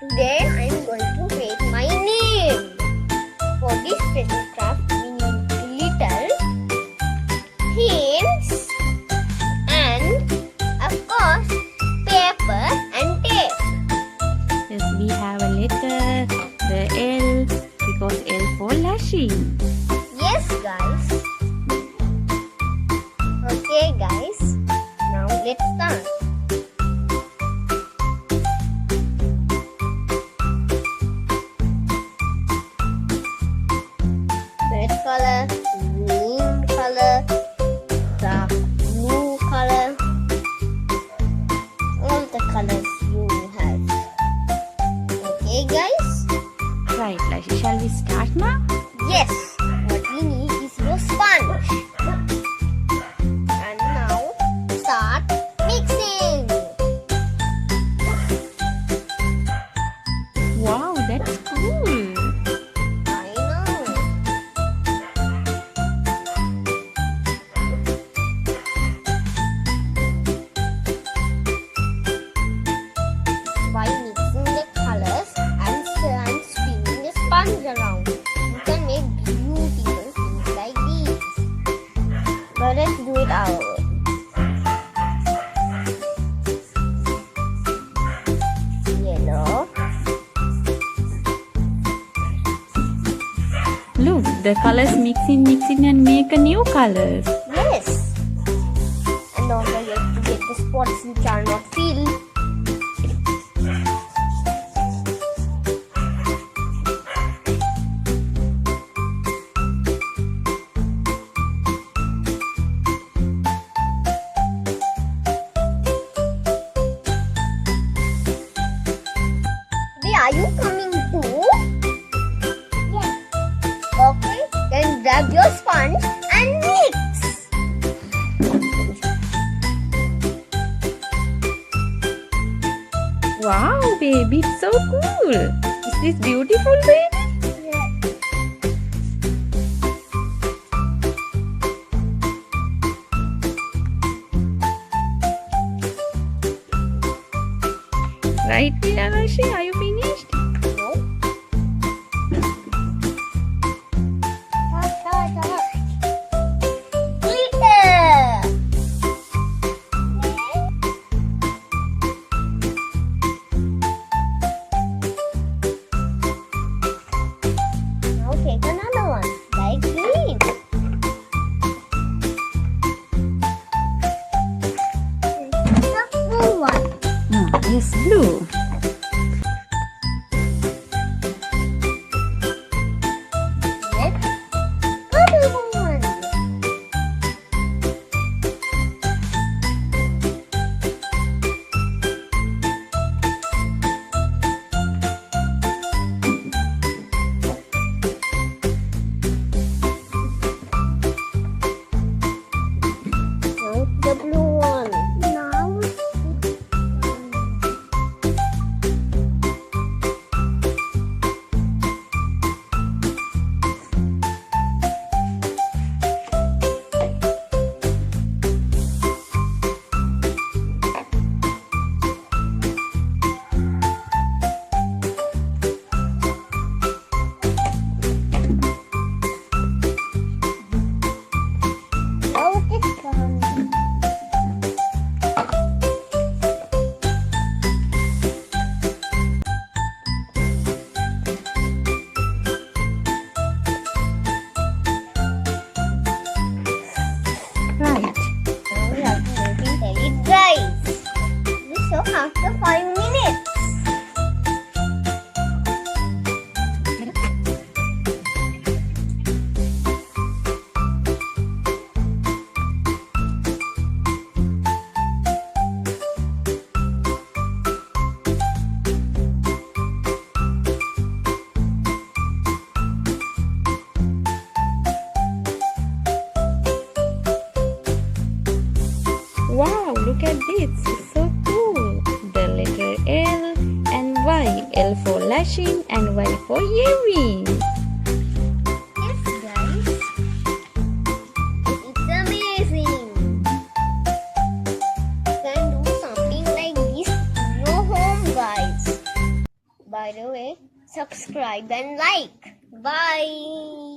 Today I am going to create my name. For this special craft we need glitter, hints and of course paper and tape. Yes, we have a letter, the L, because L for Lashin. Yes guys. Okay guys, now let's start. Red color, green color, dark blue color, all the colors you have. Okay guys? Right, Lashin. Shall we start now? Yes, what we need is your sponge. And now start mixing. Wow, that's cool. I know. By mixing the colors and spinning the sponge around, you can make beautiful things like these. But let's do it our way. Yellow. Look, the colors mixing and make a new colors. Yes. And don't forget to get the spots which are not filled. Are you coming too? Yes. Okay, then grab your sponge and mix. Wow, baby, it's so cool. Is this beautiful, baby? Yes. Right, Lashin, are you finished? No. Glitter. Now take another one, like green. The blue one. Yes, blue. Purple one. Now the blue one. Now it's gone. Right. Now we have to wait until it dries. This show after 5 minutes. Wow, look at this. It's so cool. The letter L and Y. L for Lashin and Y for earring. Yes, guys. It's amazing. You can do something like this in your home, guys. by the way, subscribe and like. Bye.